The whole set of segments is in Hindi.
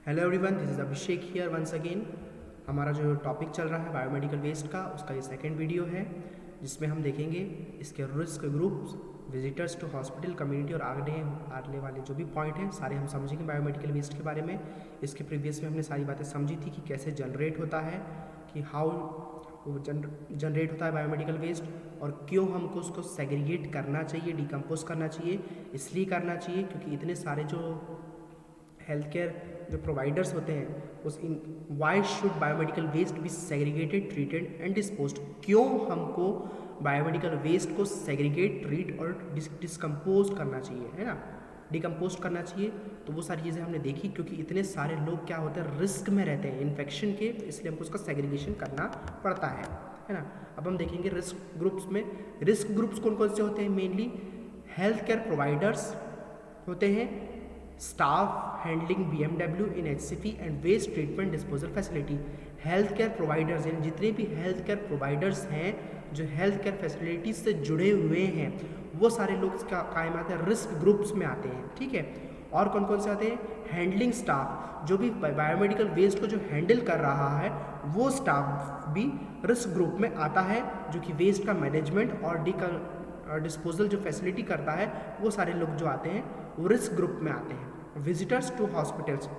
Hello everyone, this is Abhishek here once again. हमारा जो टॉपिक चल रहा है बायोमेडिकल वेस्ट का, उसका ये सेकंड वीडियो है जिसमें हम देखेंगे इसके risk groups, visitors to hospital, community और आने वाले जो भी पॉइंट हैं सारे हम समझेंगे बायोमेडिकल वेस्ट के बारे में। इसके प्रीवियस में हमने सारी बातें समझी थी कि कैसे जनरेट होता है, कि हाउ जनरेट होता है बायोमेडिकल वेस्ट और क्यों हमको उसको सेग्रीगेट करना चाहिए, डिकम्पोज करना चाहिए। इसलिए करना चाहिए क्योंकि इतने सारे जो हेल्थ केयर जो प्रोवाइडर्स होते हैं उस इन why should biomedical waste be segregated, treated and disposed. क्यों हमको बायोमेडिकल वेस्ट को सेग्रीगेट, ट्रीट और डिस्कम्पोज करना चाहिए, है ना, डिकम्पोज करना चाहिए। तो वो सारी चीज़ें हमने देखी क्योंकि इतने सारे लोग क्या होते हैं, रिस्क में रहते हैं इन्फेक्शन के, तो इसलिए हमको उसका सेग्रीगेशन करना पड़ता है ना। अब हम देखेंगे रिस्क ग्रुप्स में। रिस्क ग्रुप्स कौन कौन से होते हैं? मेनली हेल्थ केयर प्रोवाइडर्स होते हैं, staff handling BMW in HCP and waste treatment disposal facility. Health care providers यानी जितने भी हेल्थ केयर प्रोवाइडर्स हैं जो हेल्थ केयर फैसिलिटीज से जुड़े हुए हैं, वो सारे लोग कायम आते हैं, रिस्क ग्रुप्स में आते हैं, ठीक है। और कौन कौन से आते हैं? हैंडलिंग स्टाफ, जो भी बायोमेडिकल वेस्ट को जो हैंडल कर रहा है वो स्टाफ भी रिस्क ग्रुप में आता है, जो कि वेस्ट का मैनेजमेंट और डिस्पोजल जो फैसिलिटी करता है, वो सारे लोग जो आते हैं वो रिस्क ग्रुप में आते हैं। Visitors to hospitals,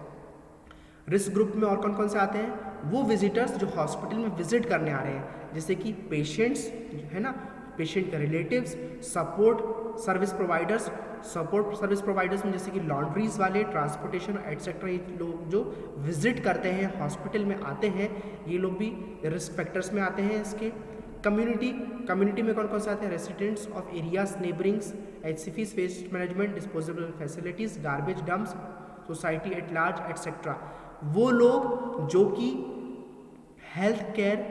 risk group में और कौन कौन से आते हैं? वो विजिटर्स जो हॉस्पिटल में विजिट करने आ रहे हैं, जैसे कि पेशेंट्स, है ना, पेशेंट के रिलेटिव्स, सपोर्ट सर्विस प्रोवाइडर्स में जैसे कि लॉन्ड्रीज वाले, ट्रांसपोर्टेशन एटसेट्रा, ये लोग जो विजिट करते हैं हॉस्पिटल में आते हैं, ये लोग भी रिस्क फैक्टर्स में आते हैं इसके। कम्युनिटी में कौन कौन से आते हैं? Residents of areas neighbourings, HCPs, waste management, disposable facilities, garbage dumps, society at large etcetera. वो लोग जो कि हेल्थ केयर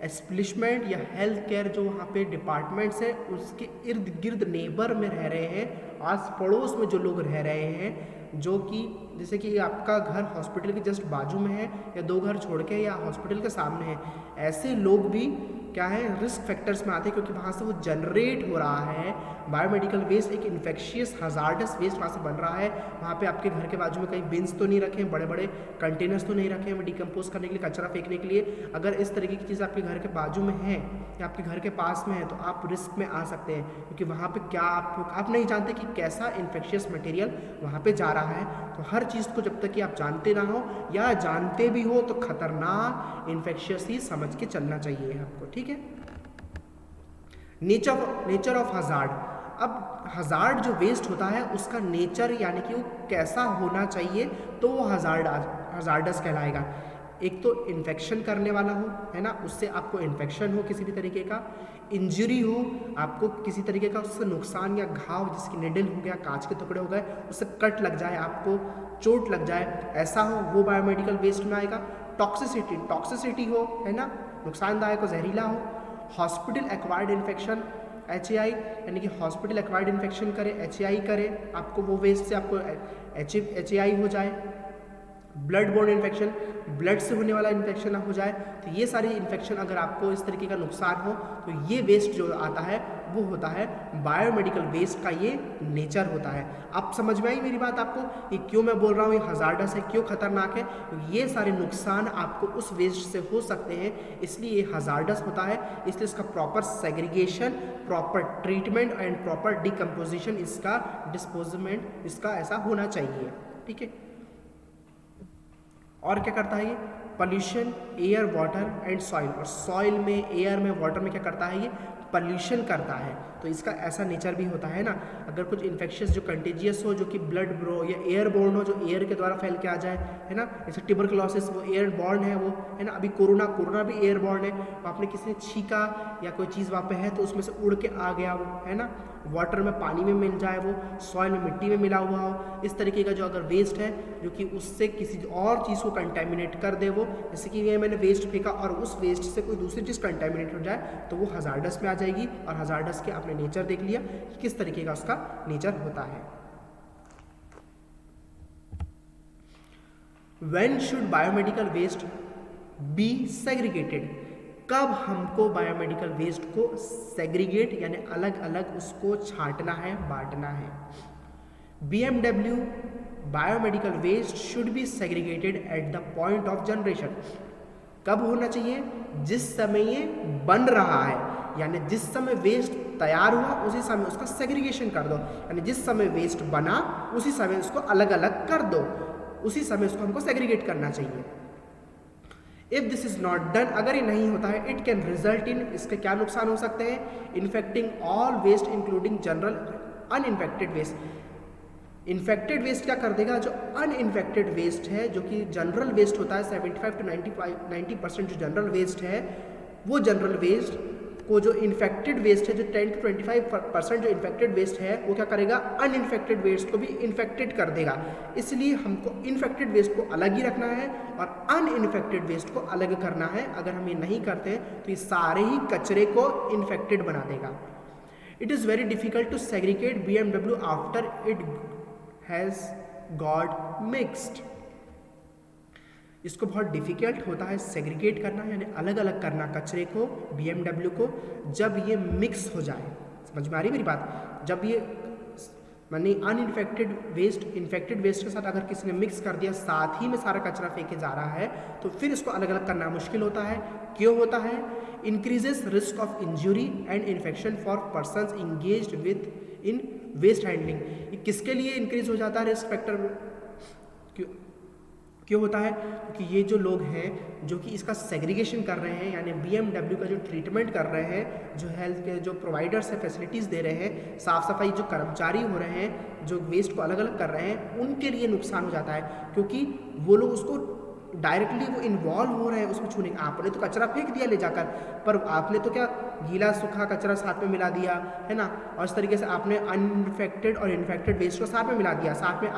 एस्टेब्लिशमेंट या हेल्थ केयर जो वहाँ पे डिपार्टमेंट्स है उसके इर्द गिर्द नेबर में रह रहे हैं, आस पड़ोस में जो लोग रह रहे हैं, जो कि जैसे कि आपका घर हॉस्पिटल के जस्ट बाजू में है या 2 घर छोड़ के या हॉस्पिटल के सामने है, ऐसे लोग भी क्या है, रिस्क फैक्टर्स में आते हैं, क्योंकि वहाँ से वो जनरेट हो रहा है बायोमेडिकल वेस्ट, एक इन्फेक्शियस हजार्डस वेस्ट वहाँ से बन रहा है। वहाँ पे आपके घर के बाजू में कहीं बिन्स तो नहीं रखे, बड़े बड़े कंटेनर्स तो नहीं रखे हैं डिकम्पोज करने के लिए, कचरा फेंकने के लिए। अगर इस तरीके की चीज़ आपके घर के बाजू में है या आपके घर के पास में है तो आप रिस्क में आ सकते हैं, क्योंकि वहाँ पे क्या आप नहीं जानते कि कैसा इन्फेक्शियस मटेरियल वहाँ पे जा रहा है। तो हर चीज़ को जब तक कि आप जानते ना हो या जानते भी हो तो खतरनाक इन्फेक्शियस ही समझ के चलना चाहिए आपको, ठीक है। Nature of hazard. अब हजार्ड जो वेस्ट होता है उसका नेचर यानी कि वो कैसा होना चाहिए तो वो हजार्डस कहलाएगा। एक तो इन्फेक्शन करने वाला हो, है ना, उससे आपको इन्फेक्शन हो, किसी भी तरीके का इंजरी हो, आपको किसी तरीके का उससे नुकसान या घाव, जिसकी निडल हो गया, कांच के टुकड़े हो गए, उससे कट लग जाए, आपको चोट लग जाए, ऐसा हो, वो बायोमेडिकल वेस्ट में आएगा। टॉक्सिसिटी हो, है ना, नुकसानदायक हो, जहरीला हो। हॉस्पिटल एक्वायर्ड इन्फेक्शन, HAI यानी कि हॉस्पिटल एक्वायर्ड इन्फेक्शन करे, HAI करे, आपको वो वेस्ट से आपको HAI हो जाए। ब्लड बोर्न इन्फेक्शन, ब्लड से होने वाला इन्फेक्शन हो जाए, तो ये सारी इन्फेक्शन अगर आपको इस तरीके का नुकसान हो तो ये वेस्ट जो आता है वो होता है बायोमेडिकल वेस्ट का, ये नेचर होता है। आप समझ में आई मेरी बात आपको, ये क्यों मैं बोल रहा हूँ ये हजार्डस है, क्यों खतरनाक है? ये सारे नुकसान आपको उस वेस्ट से हो सकते हैं, इसलिए ये हजार्डस होता है। इसलिए इसका proper segregation, proper treatment and proper decomposition, इसका डिस्पोजमेंट, इसका ऐसा होना चाहिए, ठीक है। और क्या करता है ये? Pollution, air, water and soil. और सॉइल में, एयर में, वाटर में क्या करता है ये? पॉल्यूशन करता है। तो इसका ऐसा नेचर भी होता है ना, अगर कुछ इन्फेक्शियस जो कंटेजियस हो, जो कि ब्लड ब्रो या एयर बोर्न हो, जो एयर के द्वारा फैल के आ जाए, है ना, जैसे ट्यूबरकुलोसिस वो एयर बॉर्न है, वो, है ना, अभी कोरोना भी एयर बॉर्न है। आपने किसी ने छींका या कोई चीज़ वहाँ पे है तो उसमें से उड़ के आ गया वो, है ना, वाटर में, पानी में मिल जाए, वो सॉइल में, मिट्टी में मिला हुआ हो, इस तरीके का जो अगर वेस्ट है जो कि उससे किसी और चीज़ को कंटेमिनेट कर दे, वो जैसे कि ये मैंने वेस्ट फेंका और उस वेस्ट से कोई दूसरी चीज़ कंटेमिनेट हो जाए तो वो हजार्डस में आ जाएगी। और हजार्डस के आपने नेचर देख लिया कि किस तरीके का उसका नेचर होता है। When should biomedical waste be segregated? कब हमको बायोमेडिकल वेस्ट को सेग्रीगेट यानी अलग अलग उसको छांटना है, बांटना है? BMW biomedical waste should be segregated at the point of generation. कब होना चाहिए? जिस समय ये बन रहा है, यानी जिस समय वेस्ट तैयार हुआ उसी समय उसका सेग्रीगेशन कर दो, यानी जिस समय वेस्ट बना उसी समय उसको अलग अलग कर दो, उसी समय उसको हमको सेग्रीगेट करना चाहिए। If this is not done, अगर ये नहीं होता है, इट कैन रिजल्ट इन, इसके क्या नुकसान हो सकते हैं? Infecting all waste including general uninfected waste. Infected waste क्या कर देगा? जो अनइन्फेक्टेड वेस्ट है, जो कि जनरल वेस्ट होता है, 75 to 90% जो जनरल वेस्ट है, वो जनरल वेस्ट को जो इन्फेक्टेड वेस्ट है, जो 10 to 25% जो इन्फेक्टेड वेस्ट है, वो क्या करेगा? अनइन्फेक्टेड वेस्ट को भी इन्फेक्टेड कर देगा। इसलिए हमको इन्फेक्टेड वेस्ट को अलग ही रखना है और अनइन्फेक्टेड वेस्ट को अलग करना है। अगर हम ये नहीं करते तो ये सारे ही कचरे को इन्फेक्टेड बना देगा। It is very difficult to segregate BMW after it has got mixed. इसको बहुत डिफ़िकल्ट होता है सेग्रीगेट करना, यानी अलग अलग करना कचरे को, BMW को, जब ये मिक्स हो जाए। समझ में आ रही मेरी बात? जब ये मानी अनइन्फेक्टेड वेस्ट इन्फेक्टेड वेस्ट के साथ अगर किसी ने मिक्स कर दिया, साथ ही में सारा कचरा फेंके जा रहा है, तो फिर इसको अलग अलग करना मुश्किल होता है। क्यों होता है? Increases risk of injury and infection for persons engaged within waste handling. ये किसके लिए इंक्रीज हो जाता है रिस्क फैक्टर? क्यों होता है? क्योंकि ये जो लोग हैं जो कि इसका सेग्रीगेशन कर रहे हैं, यानी BMW का जो ट्रीटमेंट कर रहे हैं, जो हेल्थ के जो प्रोवाइडर्स है फैसिलिटीज़ दे रहे हैं, साफ़ सफाई जो कर्मचारी हो रहे हैं, जो वेस्ट को अलग अलग कर रहे हैं, उनके लिए नुकसान हो जाता है, क्योंकि वो लोग उसको डायरेक्टली वो इन्वॉल्व हो रहे हैं उसमें छूने। आपने तो कचरा फेंक दिया ले जाकर, पर आपने तो क्या गीला सूखा कचरा साथ में मिला दिया है ना, और इस तरीके से आपने अनइन्फेक्टेड और इन्फेक्टेड वेस्ट को साथ में मिला दिया। साथ में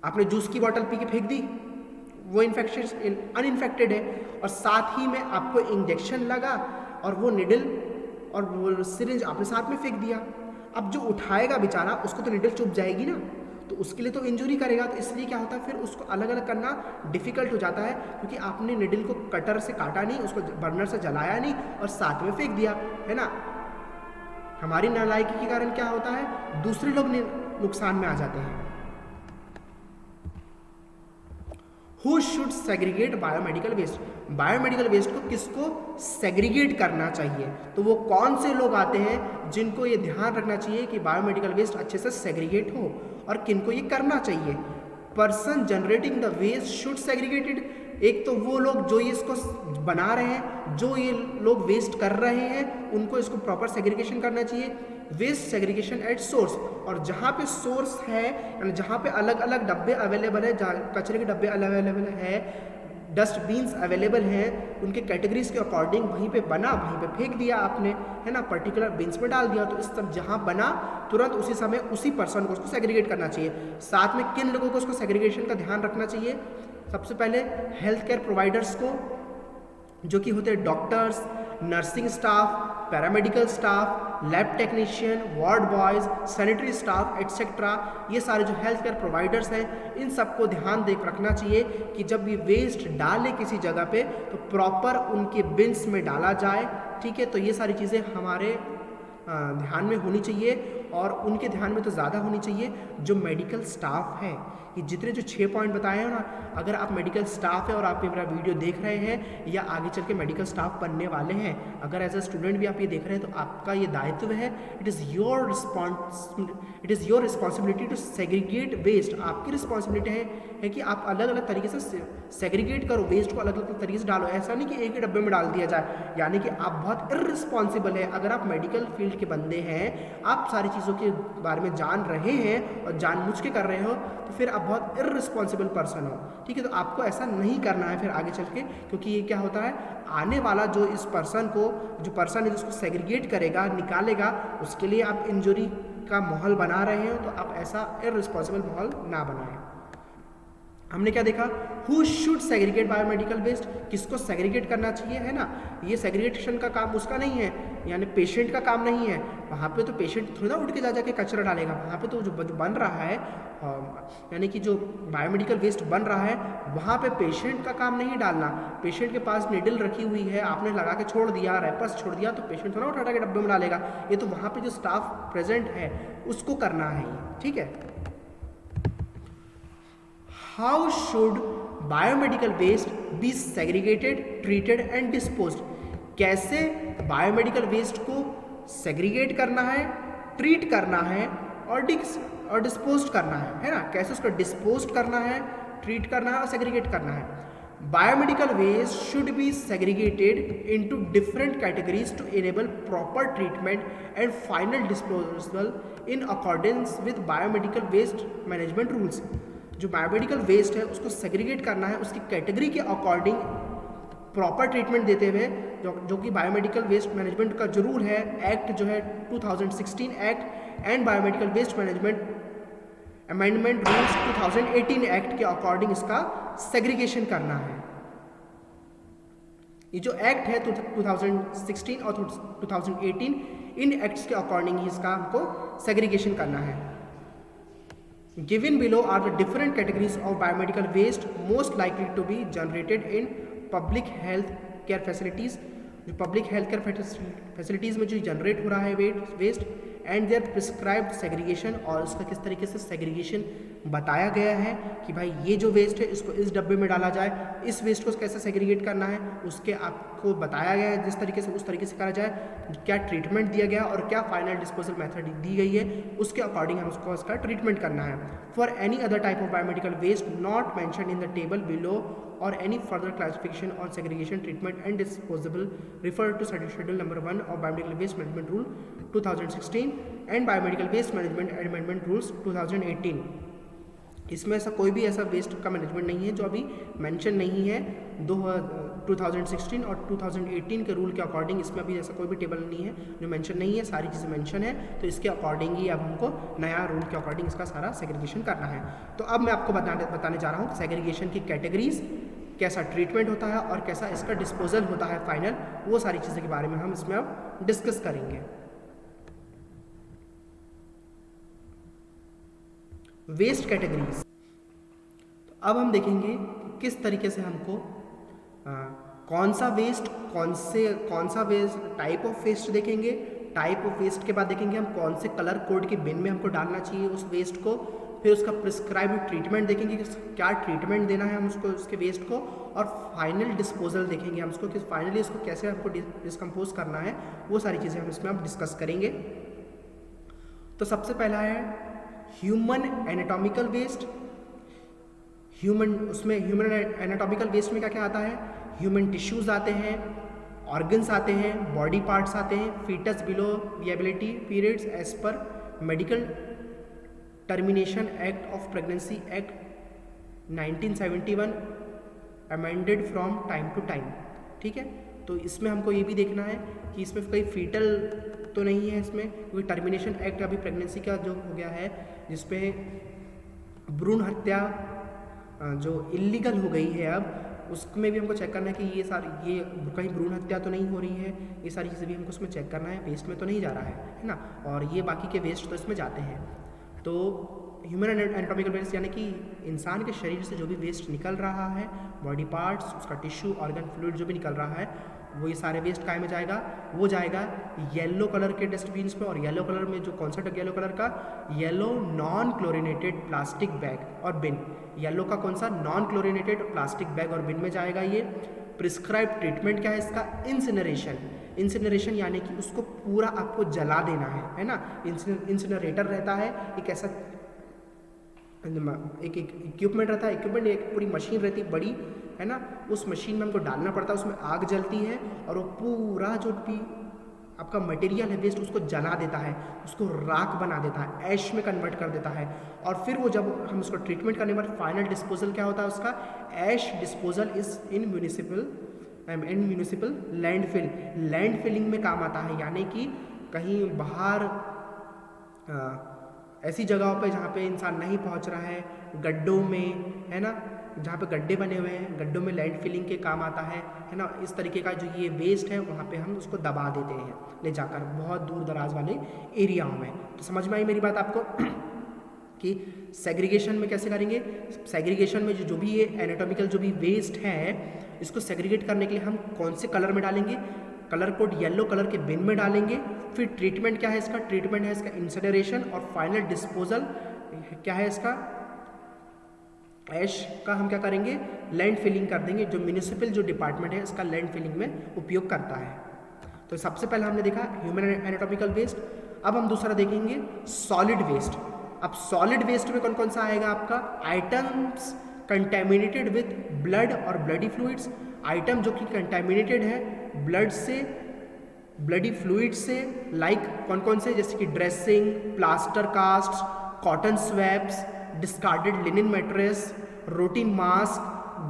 आपने जूस की बोतल पी के फेंक दी, वो इन्फेक्शन अनइन्फेक्टेड है, और साथ ही में आपको इंजेक्शन लगा और वो निडल और वो सिरिंज आपने साथ में फेंक दिया। अब जो उठाएगा बेचारा, उसको तो निडल चुभ जाएगी ना, तो उसके लिए तो इंजरी करेगा। तो इसलिए क्या होता है, फिर उसको अलग अलग करना डिफ़िकल्ट हो जाता है, क्योंकि आपने निडल को कटर से काटा नहीं, उसको बर्नर से जलाया नहीं और साथ में फेंक दिया, है ना। हमारी नालायकी के कारण क्या होता है, दूसरे लोग नुकसान में आ जाते हैं। Who should segregate biomedical waste? Biomedical waste को किसको सेग्रीगेट करना चाहिए? तो वो कौन से लोग आते हैं जिनको ये ध्यान रखना चाहिए कि बायोमेडिकल वेस्ट अच्छे से सेग्रीगेट हो, और किनको ये करना चाहिए? Person generating the waste should segregated. एक तो वो लोग जो ये इसको बना रहे हैं, जो ये लोग वेस्ट कर रहे हैं, उनको इसको प्रॉपर सेग्रीगेशन करना चाहिए। वेस्ट सेग्रीगेशन एट सोर्स, और जहाँ पे सोर्स है, यानी जहाँ पे अलग अलग डब्बे अवेलेबल है, जहाँ कचरे के डब्बे अवेलेबल है, डस्टबिन्स अवेलेबल हैं, उनके कैटेगरीज के अकॉर्डिंग वहीं पे बना, वहीं पे फेंक दिया आपने, है ना, पर्टिकुलर बिन्स में डाल दिया। तो इस सब जहाँ बना तुरंत उसी समय उसी पर्सन को उसको सेग्रीगेट करना चाहिए। साथ में किन लोगों को उसको सेग्रीगेशन का ध्यान रखना चाहिए? सबसे पहले हेल्थ केयर प्रोवाइडर्स को, जो कि होते हैं doctors, nursing staff, paramedical staff, lab technician, ward boys, sanitary staff etcetera. ये सारे जो हेल्थ केयर प्रोवाइडर्स हैं, इन सबको ध्यान दे रखना चाहिए कि जब भी वेस्ट डाले किसी जगह पे तो प्रॉपर उनके बिन्स में डाला जाए। ठीक है, तो ये सारी चीज़ें हमारे ध्यान में होनी चाहिए, और उनके ध्यान में तो ज़्यादा होनी चाहिए जो मेडिकल स्टाफ है। कि जितने जो 6 पॉइंट बताए हैं ना, अगर आप मेडिकल स्टाफ है और आप मेरा वीडियो देख रहे हैं या आगे चल के मेडिकल स्टाफ बनने वाले हैं, अगर एज अ स्टूडेंट भी आप ये देख रहे हैं, तो आपका ये दायित्व है, it is your responsibility to segregate waste. आपकी रिस्पॉन्सिबिलिटी है कि आप अलग अलग तरीके से सेग्रीगेट करो, वेस्ट को अलग अलग तरीके से डालो। ऐसा नहीं कि एक ही डब्बे में डाल दिया जाए, यानी कि आप बहुत इर्रिस्पॉन्सिबल है। अगर आप मेडिकल फील्ड के बंदे हैं, आप सारी चीज़ों के बारे में जान रहे हैं और जानबूझ के कर रहे हो, तो फिर आप बहुत इर्रिस्पॉन्सिबल पर्सन हो। ठीक है, तो आपको ऐसा नहीं करना है फिर आगे चल के, क्योंकि ये क्या होता है, आने वाला जो इस पर्सन को, जो पर्सन है जिसको सेग्रीगेट करेगा, निकालेगा, उसके लिए आप इंजरी का माहौल बना रहे हो। तो आप ऐसा इर्रिस्पॉन्सिबल माहौल ना बनाएं। हमने क्या देखा, who should segregate biomedical waste, किसको सेग्रीगेट करना चाहिए, है ना। ये सेग्रीगेशन का काम उसका नहीं है, यानी पेशेंट का काम नहीं है। वहाँ पे तो पेशेंट थोड़ा ना उठ के जा जाके कचरा डालेगा, वहाँ पे तो जो बन रहा है, यानी कि जो बायोमेडिकल वेस्ट बन रहा है, वहाँ पे पेशेंट का काम नहीं डालना। पेशेंट के पास नीडल रखी हुई है, आपने लगा के छोड़ दिया, रैपर्स छोड़ दिया, तो पेशेंट थोड़ा उठा के डब्बे में डालेगा। ये तो वहाँ पे जो स्टाफ प्रेजेंट है उसको करना है ये, ठीक है। How should biomedical waste be segregated, treated and disposed? कैसे बायोमेडिकल वेस्ट को सेग्रीगेट करना है, ट्रीट करना है और डिस्पोज करना है ना। कैसे उसको डिस्पोज करना है, ट्रीट करना है और सेग्रीगेट करना है। Biomedical waste should be segregated into different categories to enable proper treatment and final disposal in accordance with biomedical waste management rules. जो बायोमेडिकल वेस्ट है उसको सेग्रीगेट करना है, उसकी कैटेगरी के अकॉर्डिंग प्रॉपर ट्रीटमेंट देते हुए, जो कि बायोमेडिकल वेस्ट मैनेजमेंट का जो रूल है, एक्ट जो है 2016 act and biomedical waste management amendment rules 2018 act के अकॉर्डिंग इसका सेग्रीगेशन करना है। ये जो एक्ट है 2016 और 2018, इन एक्ट्स के अकॉर्डिंग ही इसका हमको सेग्रीगेशन करना है। Given below are the different categories of biomedical waste most likely to be generated in public health care facilities। जो पब्लिक हेल्थ केयर फैसिलिटीज़ में जो जनरेट हो रहा है waste and their prescribed segregation, और उसका किस तरीके से सेग्रीगेशन बताया गया है कि भाई ये जो वेस्ट है इसको इस डब्बे में डाला जाए, इस वेस्ट को कैसे सेग्रीगेट करना है उसके आपको बताया गया है, जिस तरीके से उस तरीके से करा जाए, क्या ट्रीटमेंट दिया गया और क्या फाइनल डिस्पोजल मेथड दी गई है, उसके अकॉर्डिंग हम उसको उसका ट्रीटमेंट करना है। For any other type of biomedical waste not mentioned in the table below or any further classification on segregation, treatment and disposal refer to schedule number 1 of biomedical waste management rule 2016 and biomedical waste management amendment rules 2018। इसमें ऐसा कोई भी ऐसा वेस्ट का मैनेजमेंट नहीं है जो अभी मेंशन नहीं है 2016 और 2018 के रूल के अकॉर्डिंग। इसमें अभी ऐसा कोई भी टेबल नहीं है जो मेंशन नहीं है, सारी चीज़ें मेंशन है, तो इसके अकॉर्डिंग ही अब हमको नया रूल के अकॉर्डिंग इसका सारा सेग्रीगेशन करना है। तो अब मैं आपको बताने जा रहा हूँ सेग्रीगेशन की कैटेगरीज, कैसा ट्रीटमेंट होता है और कैसा इसका डिस्पोजल होता है फाइनल, वो सारी चीज़ों के बारे में हम इसमें अब डिस्कस करेंगे। वेस्ट कैटेगरीज, तो अब हम देखेंगे कि किस तरीके से हमको कौन सा वेस्ट टाइप ऑफ वेस्ट देखेंगे। टाइप ऑफ वेस्ट के बाद देखेंगे हम कौन से कलर कोड के बिन में हमको डालना चाहिए उस वेस्ट को। फिर उसका प्रिस्क्राइब्ड ट्रीटमेंट देखेंगे कि क्या ट्रीटमेंट देना है हम उसको, उसके वेस्ट को। और फाइनल डिस्पोजल देखेंगे हम उसको कि फाइनली इसको कैसे हमको डिस्कम्पोज करना है, वो सारी चीज़ें हम इसमें अब डिस्कस करेंगे। तो सबसे पहला है human anatomical waste. Human anatomical waste में क्या क्या आता है, ह्यूमन टिश्यूज़ आते हैं, ऑर्गन्स आते हैं, बॉडी पार्ट्स आते हैं, foetus below viability periods as per medical termination act of pregnancy act 1971 amended from time to time. ठीक है, तो इसमें हमको ये भी देखना है कि इसमें कोई फीटल तो नहीं है इसमें, क्योंकि टर्मिनेशन एक्ट अभी प्रेगनेंसी का जो हो गया है जिसपे भ्रूण हत्या जो इलीगल हो गई है अब, उसमें भी हमको चेक करना है कि ये कहीं भ्रूण हत्या तो नहीं हो रही है। ये सारी चीज़ें भी हमको उसमें चेक करना है, वेस्ट में तो नहीं जा रहा है ना। और ये बाकी के वेस्ट तो इसमें जाते हैं। तो ह्यूमन एनाटॉमिकल वेस्ट यानी कि इंसान के शरीर से जो भी वेस्ट निकल रहा है, बॉडी पार्ट्स, उसका टिश्यू, ऑर्गन, फ्लूइड जो भी निकल रहा है, वो ये सारे वेस्ट काय में जाएगा, वो जाएगा येलो कलर के डस्टबिन्स में। और येलो कलर में जो कौन सा येलो कलर का, yellow non chlorinated plastic bag और बिन। येलो का कौन सा, नॉन क्लोरिनेटेड प्लास्टिक बैग और बिन में जाएगा ये। प्रिस्क्राइब ट्रीटमेंट क्या है इसका, इंसिनरेशन। इंसिनरेशन यानी कि उसको पूरा आपको जला देना है ना। इंसिनरेटर रहता है एक ऐसा एक इक्विपमेंट रहता है, इक्विपमेंट एक पूरी मशीन रहती है बड़ी, है ना। उस मशीन में हमको डालना पड़ता है, उसमें आग जलती है और वो पूरा जो भी आपका मटेरियल है वेस्ट उसको जला देता है, उसको राख बना देता है, ऐश में कन्वर्ट कर देता है। और फिर वो जब हम उसको ट्रीटमेंट करने के बाद फाइनल डिस्पोजल क्या होता है उसका, ash disposal is in municipal landfill. Landfilling में काम आता है, यानी कि कहीं बाहर ऐसी जगहों पे जहाँ पे इंसान नहीं पहुँच रहा है, गड्ढों में, है ना, जहाँ पे गड्ढे बने हुए हैं गड्ढों में लैंड फिलिंग के काम आता है ना। इस तरीके का जो ये वेस्ट है वहाँ पे हम उसको दबा देते हैं ले जाकर बहुत दूर दराज वाले एरियाओं में। तो समझ में आई मेरी बात आपको कि सेग्रीगेशन में कैसे करेंगे। सेग्रीगेशन में जो भी ये एनाटॉमिकल जो भी वेस्ट है इसको सेग्रीगेट करने के लिए हम कौन से कलर में डालेंगे, कलर कोड येलो कलर के बिन में डालेंगे। फिर ट्रीटमेंट क्या है इसका, ट्रीटमेंट है इसका इंसिनरेशन, और फाइनल डिस्पोजल क्या है इसका, ऐश का हम क्या करेंगे, लैंड फिलिंग कर देंगे, जो म्यूनिसिपल जो डिपार्टमेंट है इसका लैंड फिलिंग में उपयोग करता है। तो सबसे पहले हमने देखा ह्यूमन एनाटॉमिकल वेस्ट। अब हम दूसरा देखेंगे सॉलिड वेस्ट। अब सॉलिड वेस्ट में कौन कौन सा आएगा आपका, आइटम्स कंटेमिनेटेड विथ ब्लड और ब्लडी फ्लूइड्स, आइटम जो कि कंटेमिनेटेड है ब्लड से, ब्लडी फ्लूइड से, लाइक कौन कौन से, जैसे कि dressing, plaster cast, cotton swabs, discarded linen mattress, routine mask,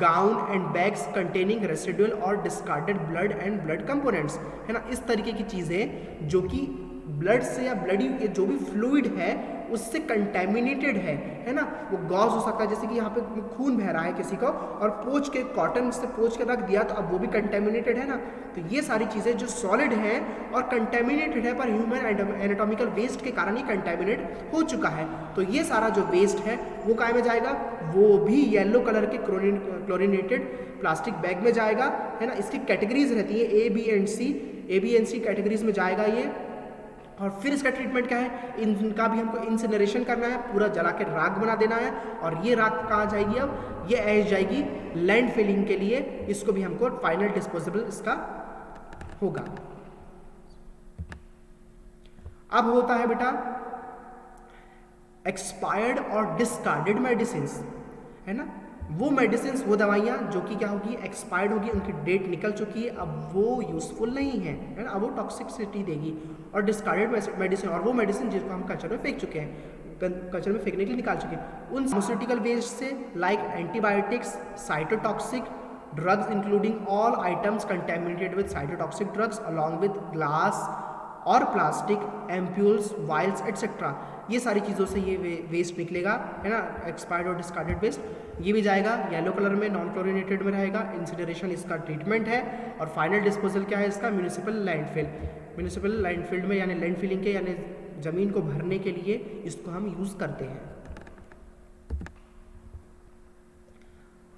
gown and bags containing residual और discarded blood and blood components, है ना। इस तरीके की चीज़ें जो कि ब्लड से या ब्लडी जो भी फ्लूइड है उससे कंटेमिनेटेड है ना, वो गॉज हो सकता है, जैसे कि यहाँ पे खून बह रहा है किसी को और पोंछ के कॉटन से पोंछ के रख दिया तो अब वो भी कंटेमिनेटेड है ना। तो ये सारी चीज़ें जो सॉलिड हैं और कंटेमिनेटेड है पर ह्यूमन एनाटॉमिकल वेस्ट के कारण ये कंटेमिनेट हो चुका है, तो ये सारा जो वेस्ट है वो काय में जाएगा, वो भी येलो कलर के क्लोरिनेटेड प्लास्टिक बैग में जाएगा, है ना। इसकी कैटेगरीज रहती है A B and C categories में जाएगा ये। और फिर इसका ट्रीटमेंट क्या है, इनका भी हमको इंसिनरेशन करना है, पूरा जला के राख बना देना है, और ये राख कहाँ जाएगी, अब ये ऐश जाएगी लैंड फिलिंग के लिए, इसको भी हमको फाइनल डिस्पोजेबल इसका होगा। अब होता है बेटा एक्सपायर्ड और डिस्कार्डेड मेडिसिन, है ना, वो मेडिसिन, वो दवाइयाँ जो कि क्या होगी, एक्सपायर्ड होगी, उनकी डेट निकल चुकी है, अब वो यूजफुल नहीं है ना, अब वो टॉक्सिसिटी देगी। और डिस्कार्डेड मेडिसिन, और वो मेडिसिन जिसको हम कचरे में फेंक चुके हैं, कचरे में फेंकने के लिए निकाल चुके हैं, उन फार्मास्यूटिकल वेस्ट से like antibiotics, cytotoxic drugs including all items contaminated with cytotoxic drugs along with glass और प्लास्टिक, एम्प्यूल्स, वाइल्स एटसेट्रा, ये सारी चीज़ों से ये वेस्ट निकलेगा, है ना, एक्सपायर्ड और डिस्कार्डेड वेस्ट। ये भी जाएगा येलो कलर में, नॉन क्लोरिनेटेड में रहेगा, इंसिनरेशन इसका ट्रीटमेंट है, और फाइनल डिस्पोजल क्या है इसका, म्यूनिसिपल लैंडफिल। म्यूनिसिपल लैंडफिल में यानी लैंड फिलिंग के यानी ज़मीन को भरने के लिए इसको हम यूज़ करते हैं।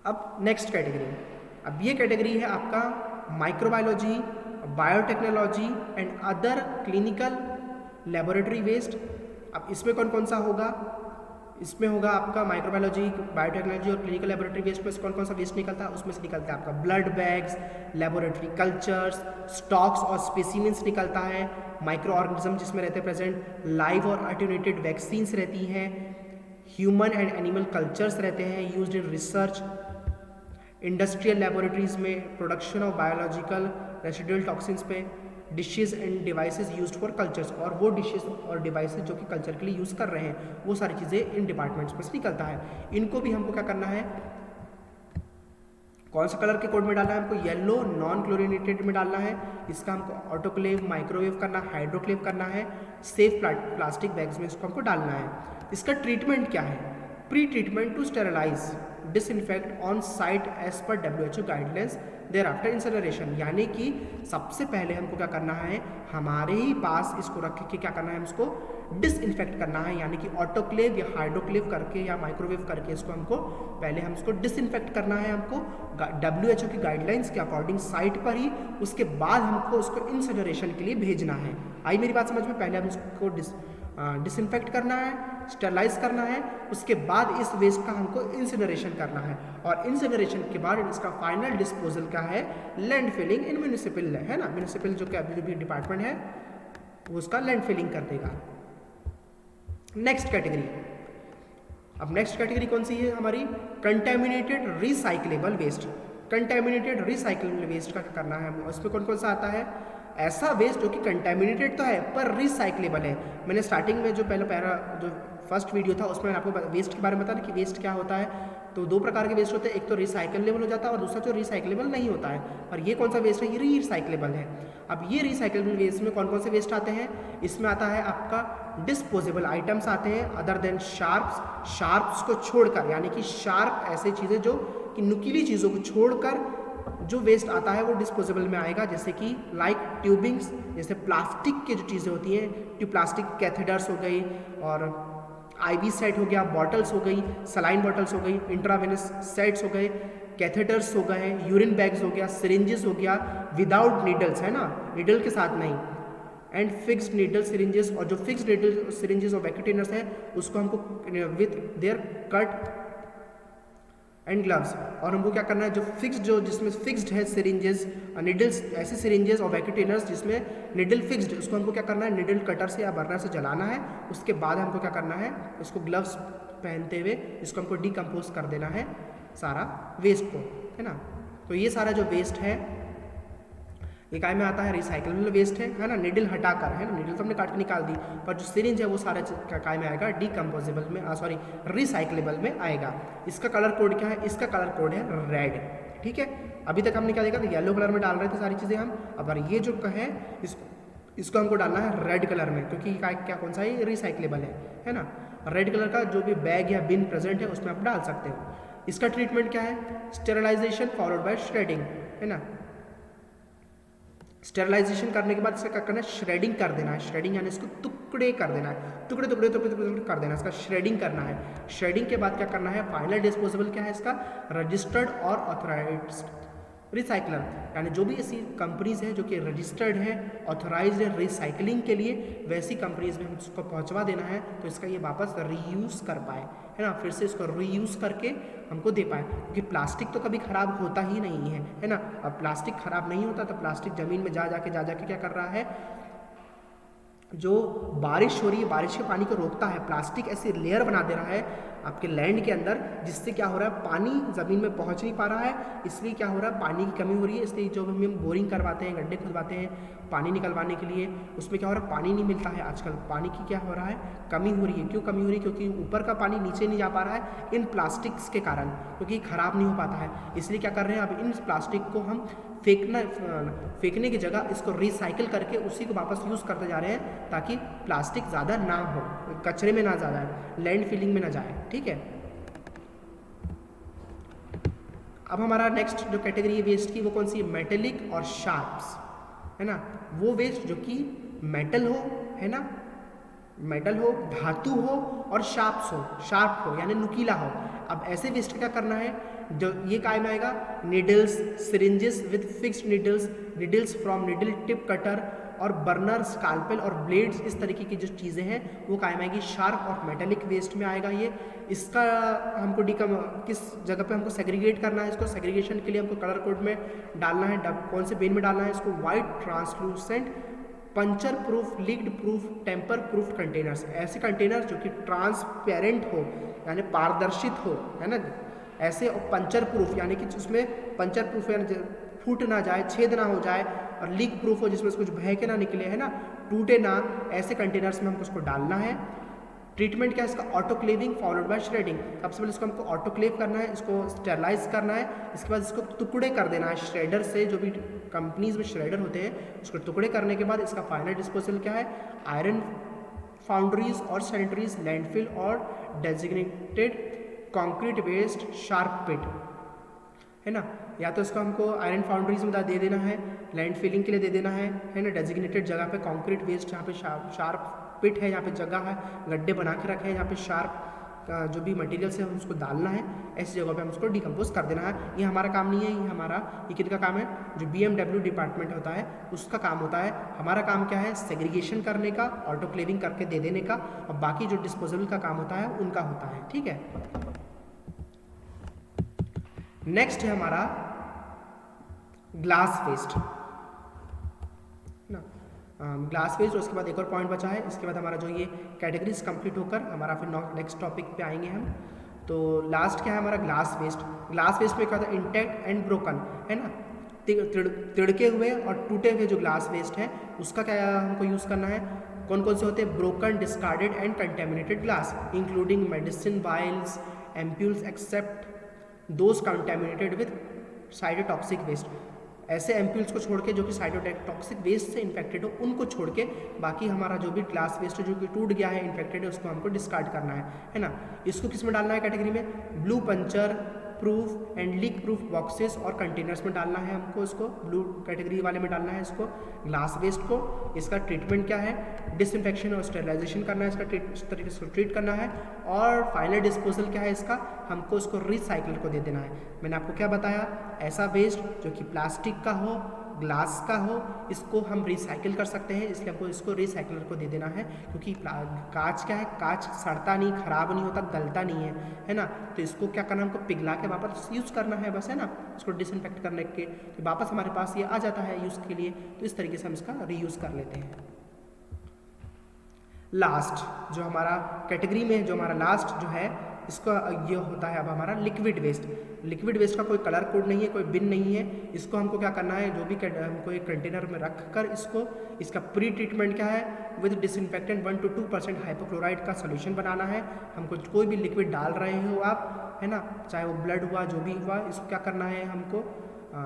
अब नेक्स्ट कैटेगरी, अब ये कैटेगरी है आपका microbiology, biotechnology and other clinical laboratory waste. अब इसमें कौन कौन सा होगा, इसमें होगा आपका माइक्रोबायोलॉजी, बायोटेक्नोलॉजी और क्लिनिकल लेबोरेटरी वेस्ट में से कौन कौन सा वेस्ट निकलता है, उसमें से निकलता है आपका blood bags, laboratory cultures, stocks और स्पेसिमेंस निकलता है, माइक्रो ऑर्गेनिज्म जिसमें रहते हैं प्रेजेंट, लाइव और अटेन्यूएटेड वैक्सीन्स रहती हैं, ह्यूमन एंड एनिमल कल्चर्स रहते हैं used in research, industrial laboratories में production of biological residual toxins पे, dishes and devices used for cultures, और वो डिशेज और डिवाइसेस जो कि कल्चर के लिए यूज़ कर रहे हैं वो सारी चीज़ें इन डिपार्टमेंट्स में से निकलता है। इनको भी हमको क्या करना है, कौन सा कलर के कोड में डालना है, हमको येलो नॉन क्लोरिनेटेड में डालना है, इसका हमको ऑटोक्लेव, माइक्रोवेव करना, हाइड्रोक्लेव करना है, सेफ प्लास्टिक बैग्स में इसको हमको डालना है। इसका ट्रीटमेंट क्या है, pre treatment to sterilise disinfect on site as per WHO guidelines, thereafter incineration, यानी कि सबसे पहले हमको क्या करना है, हमारे ही पास इसको रख के क्या करना है, इसको डिसइंफेक्ट करना है, यानी कि ऑटोक्लेव या हाइड्रोक्लेव करके या माइक्रोवेव करके इसको हमको पहले हम इसको डिसइंफेक्ट करना है, हमको WHO की गाइडलाइंस के अकॉर्डिंग साइट पर ही, उसके बाद हमको उसको इंसिनरेशन के लिए भेजना है। आई मेरी बात समझ में, पहले हम इसको डिसइंफेक्ट करना है, स्टेरलाइज करना है, उसके बाद इस वेस्ट का हमको इंसिनरेशन करना है, और इंसिनरेशन के बाद इसका फाइनल डिस्पोजल क्या है, लैंड फिलिंग इन म्यूनिसिपल, है ना, म्यूनिसिपल जो भी डिपार्टमेंट है वो उसका लैंड फिलिंग कर देगा। नेक्स्ट कैटेगरी, अब नेक्स्ट कैटेगरी कौन सी है हमारी, contaminated recyclable waste. Contaminated recyclable waste का करना है, उसमें कौन कौन सा आता है, ऐसा वेस्ट जो कि कंटेमिनेटेड तो है पर रिसाइक्लेबल है। मैंने स्टार्टिंग में जो पहला पैरा जो फर्स्ट वीडियो था उसमें मैंने आपको वेस्ट के बारे में बताया कि वेस्ट क्या होता है। तो दो प्रकार के वेस्ट होते हैं, एक तो रिसाइकलेबल हो जाता है और दूसरा जो रिसाइकलेबल नहीं होता है। और ये कौन सा वेस्ट है, ये रिसाइकलेबल है। अब ये रिसाइकलेबल वेस्ट में कौन कौन से वेस्ट आते हैं, इसमें आता है आपका डिस्पोजेबल आइटम्स आते हैं अदर देन शार्प्स को छोड़कर, यानी कि शार्प ऐसे चीज़ें जो कि नुकीली चीज़ों को छोड़कर जो वेस्ट आता है वो डिस्पोजेबल में आएगा, जैसे कि लाइक ट्यूबिंग्स, जैसे प्लास्टिक की जो चीज़ें होती हैं, प्लास्टिक कैथेडर्स हो गई और IV सेट हो गया, बॉटल्स हो गई, सलाइन बॉटल्स हो गई, इंट्रावेनस सेट्स हो गए, कैथेटर्स हो गए, यूरिन बैग्स हो गया, सिरिंजेस हो गया विदाउट नीडल्स, है ना, नीडल के साथ नहीं, एंड फिक्स्ड नीडल सिरिंजेस, और जो फिक्स्ड नीडल सिरिंजेस और वैक्यूटेनर्स है उसको हमको with their cut and gloves, और हमको क्या करना है, जो फिक्स्ड जो जिसमें फिक्स्ड है सिरिंजेस निडल्स, ऐसे सिरिंजेस और वैक्यूटेनर्स जिसमें निडल फिक्स्ड, उसको हमको क्या करना है, निडल कटर से या बर्नर से जलाना है। उसके बाद हमको क्या करना है, इसको ग्लव्स पहनते हुए इसको हमको डिकम्पोज कर देना है सारा वेस्ट को, है ना। तो ये सारा जो वेस्ट है ये काय में आता है, रिसाइकलेबल वेस्ट है ना, निडल हटाकर, है ना, निडल तो हमने काट के निकाल दी, पर जो सिरिंज है वो सारा काय में आएगा, डिकम्पोजेबल में, रिसाइकलेबल में आएगा। इसका कलर कोड क्या है, इसका कलर कोड है रेड, ठीक है। अभी तक हमने क्या देखा था, येलो कलर में डाल रहे थे सारी चीज़ें हम, अब ये जो है इसको हमको डालना है रेड कलर में, क्योंकि क्या कौन सा है, रिसाइकलेबल है ना। रेड कलर का जो भी बैग या बिन प्रेजेंट है उसमें आप डाल सकते हो। इसका ट्रीटमेंट क्या है, स्टेरलाइजेशन फॉलोड बाय श्रेडिंग, है ना। स्टेरलाइजेशन करने के बाद इसका क्या करना है, श्रेडिंग कर देना है। श्रेडिंग यानी इसको टुकड़े कर देना है, टुकड़े कर देना है, इसका श्रेडिंग करना है। श्रेडिंग के बाद क्या करना है, फाइनल डिस्पोजेबल क्या है इसका, रजिस्टर्ड और ऑथराइज्ड रिसाइकलर, यानी जो भी ऐसी कंपनीज हैं जो कि रजिस्टर्ड है, ऑथोराइज्ड है रिसाइकलिंग के लिए, वैसी कंपनीज में हम उसको पहुंचवा देना है, तो इसका ये वापस रीयूज कर पाए, है ना, फिर से इसको रीयूज करके हमको दे पाए, क्योंकि प्लास्टिक तो कभी ख़राब होता ही नहीं है ना। अब प्लास्टिक ख़राब नहीं होता तो प्लास्टिक ज़मीन में जा जाके क्या कर रहा है, जो बारिश हो रही है बारिश के पानी को रोकता है, प्लास्टिक ऐसी लेयर बना दे रहा है आपके लैंड के अंदर, जिससे क्या हो रहा है, पानी ज़मीन में पहुंच नहीं पा रहा है, इसलिए क्या हो रहा है, पानी की कमी हो रही है। इसलिए जो हम बोरिंग करवाते हैं, गड्ढे खुदवाते हैं पानी निकलवाने के लिए, उसमें क्या हो रहा है, पानी नहीं मिलता है। आजकल पानी की क्या हो रहा है, कमी हो रही है। क्यों कमी हो रही है, क्योंकि ऊपर का पानी नीचे नहीं जा पा रहा है इन प्लास्टिक्स के कारण, क्योंकि ख़राब नहीं हो पाता है। इसलिए क्या कर रहे हैं, अब इन प्लास्टिक को हम फेंकने की जगह इसको रिसाइकिल करके उसी को वापस यूज़ करते जा रहे हैं, ताकि प्लास्टिक ज़्यादा ना हो, कचरे में ना जा जाए, लैंड फिलिंग में ना जाए, ठीक है। अब हमारा नेक्स्ट जो कैटेगरी है वेस्ट की वो कौन सी है, मेटेलिक और शार्प्स, है ना। वो वेस्ट जो कि मेटल हो, है ना, मेटल हो, धातु हो और शार्प हो यानी नुकीला हो। अब ऐसे वेस्ट क्या करना है, जो ये काय में आएगा, needles syringes with fixed needles from needle tip cutter और बर्नर स्काल्पेल और ब्लेड्स, इस तरीके की जो चीज़ें हैं वो काय में आएगी, शार्प और मेटेलिक वेस्ट में आएगा ये। इसका हमको किस जगह पे हमको सेग्रीगेट करना है, इसको सेग्रीगेशन के लिए हमको कलर कोड में डालना है, कौन से बेन में डालना है इसको, white translucent puncture proof leaked proof tamper proof containers, ऐसे कंटेनर जो कि ट्रांसपेरेंट हो यानी पारदर्शित हो, है ना, ऐसे, और पंचर प्रूफ यानी कि उसमें पंचर प्रूफ यानी फूट ना जाए, छेद ना हो जाए, और लीक प्रूफ हो जिसमें कुछ बह के ना निकले, है ना, टूटे ना, ऐसे कंटेनर्स में हमको उसको डालना है। ट्रीटमेंट क्या है इसका, ऑटोक्लेविंग फॉलोड बाय श्रेडिंग। सबसे पहले इसको हमको ऑटोक्लेव करना है, इसको स्टेरलाइज करना है, इसके बाद इसको टुकड़े कर देना है श्रेडर से, जो भी कंपनीज में श्रेडर होते हैं उसको टुकड़े करने के बाद इसका फाइनल डिस्पोजल क्या है, आयरन फाउंड्रीज और सैनिटरीज, लैंडफिल और डेजिग्नेटेड कंक्रीट वेस्ट शार्प पिट, है ना। या तो इसको हमको आयरन फाउंड्रीज में दे देना है, लैंड फिलिंग के लिए दे देना है ना, डेजिग्नेटेड जगह पे कंक्रीट वेस्ट जहाँ पे शार्प पिट है, यहाँ पे जगह है, गड्ढे बना के रखे हैं, यहाँ पे शार्प जो भी मटेरियल्स है उसको डालना है, ऐसी जगह पे हम उसको डिकम्पोज कर देना है। ये हमारा काम नहीं है, ये किनका काम है, जो BMW डिपार्टमेंट होता है उसका काम होता है। हमारा काम क्या है, सेग्रीगेशन करने का, ऑटोक्लेविंग करके दे देने का, और बाकी जो डिस्पोजेबल का काम होता है उनका होता है, ठीक है। नेक्स्ट है हमारा ग्लास वेस्ट ना, ग्लास वेस्ट, और उसके बाद एक और पॉइंट बचा है। इसके बाद हमारा जो ये कैटेगरीज कंप्लीट होकर हमारा फिर नेक्स्ट टॉपिक पे आएंगे हम। तो लास्ट क्या है हमारा, ग्लास वेस्ट। ग्लास वेस्ट में क्या होता है, इंटैक्ट एंड ब्रोकन, है ना, तिड़के हुए और टूटे हुए जो ग्लास वेस्ट है उसका क्या हमको यूज़ करना है, कौन कौन से होते हैं? Broken, discarded and contaminated glass including medicine vials, ampoules except those contaminated with cytotoxic waste. ऐसे एम्प्यूल्स को छोड़ के जो कि साइटोटॉक्सिक वेस्ट से इन्फेक्टेड हो उनको छोड़ के बाकी हमारा जो भी ग्लास वेस्ट जो कि टूट गया है, इन्फेक्टेड है, उसको हमको डिस्कार्ड करना है ना। इसको किस में डालना है कैटेगरी में? Blue puncture proof and leak proof boxes और कंटेनर्स में डालना है हमको। इसको ब्लू कैटेगरी वाले में डालना है इसको ग्लास वेस्ट को। इसका ट्रीटमेंट क्या है? डिसइंफेक्शन और स्टेरिलाइजेशन करना है, इसका इस तरीके से ट्रीट करना है। और फाइनल डिस्पोजल क्या है इसका? हमको इसको रिसाइकलर को दे देना है। मैंने आपको क्या बताया? ऐसा वेस्ट जो कि प्लास्टिक का हो, ग्लास का हो, इसको हम रिसाइकिल कर सकते हैं, इसलिए हमको इसको रिसाइकलर को दे देना है। क्योंकि कांच क्या है? कांच सड़ता नहीं, खराब नहीं होता, गलता नहीं है ना। तो इसको क्या करना है? हमको पिघला के वापस यूज़ करना है बस, है ना। इसको डिसइंफेक्ट करने के तो वापस हमारे पास ये आ जाता है यूज़ के लिए। तो इस तरीके से हम इसका रीयूज़ कर लेते हैं। लास्ट जो हमारा कैटेगरी में जो हमारा लास्ट जो है इसका ये होता है अब हमारा लिक्विड वेस्ट। लिक्विड वेस्ट का कोई कलर कोड नहीं है, कोई बिन नहीं है। इसको हमको क्या करना है? जो भी हमको एक कंटेनर में रख कर इसका प्री ट्रीटमेंट क्या है? विद डिसइंफेक्टेंट 1 to 2% हाइपोक्लोराइड का सोल्यूशन बनाना है। हमको कोई भी लिक्विड डाल रहे हो आप, है ना, चाहे वो ब्लड हुआ, जो भी हुआ, इसको क्या करना है? हमको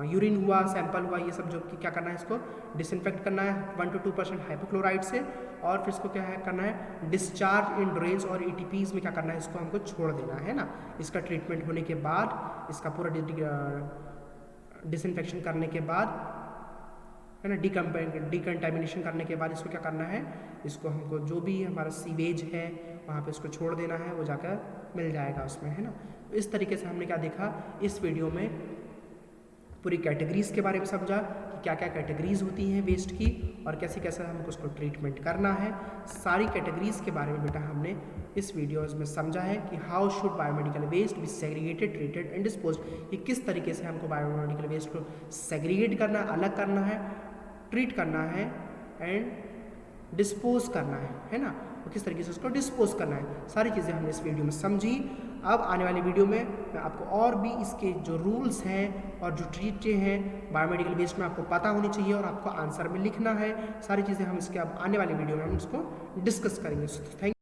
यूरिन हुआ, सैंपल हुआ, ये सब जो कि क्या करना है? इसको डिसइंफेक्ट करना है 1 to 2% हाइपोक्लोराइड से। और फिर इसको क्या है करना है? डिस्चार्ज इन ड्रेन्स और ETPs में क्या करना है? इसको हमको छोड़ देना है ना। इसका ट्रीटमेंट होने के बाद, इसका पूरा डिसइंफेक्शन करने के बाद, है ना, डिकंटामिनेशन करने के बाद इसको क्या करना है? इसको हमको जो भी हमारा सीवेज है वहाँ पे इसको छोड़ देना है, वो जाकर मिल जाएगा उसमें, है ना। तो इस तरीके से हमने क्या देखा इस वीडियो में? पूरी कैटेगरीज़ के बारे में समझा कि क्या क्या कैटेगरीज़ होती हैं वेस्ट की और कैसे कैसे हमको उसको ट्रीटमेंट करना है। सारी कैटेगरीज़ के बारे में बेटा हमने इस वीडियोज़ में समझा है कि how should biomedical waste be segregated, treated and disposed. ये किस तरीके से हमको बायोमेडिकल वेस्ट को सेग्रीगेट करना है, अलग करना है, ट्रीट करना है एंड डिस्पोज करना है ना। तो किस तरीके से उसको डिस्पोज करना है, सारी चीज़ें हमने इस वीडियो में समझी। अब आने वाली वीडियो में मैं आपको और भी इसके जो रूल्स हैं और जो चीज़ें हैं बायोमेडिकल वेस्ट में आपको पता होनी चाहिए और आपको आंसर में लिखना है, सारी चीज़ें हम इसके अब आने वाली वीडियो में हम इसको डिस्कस करेंगे। थैंक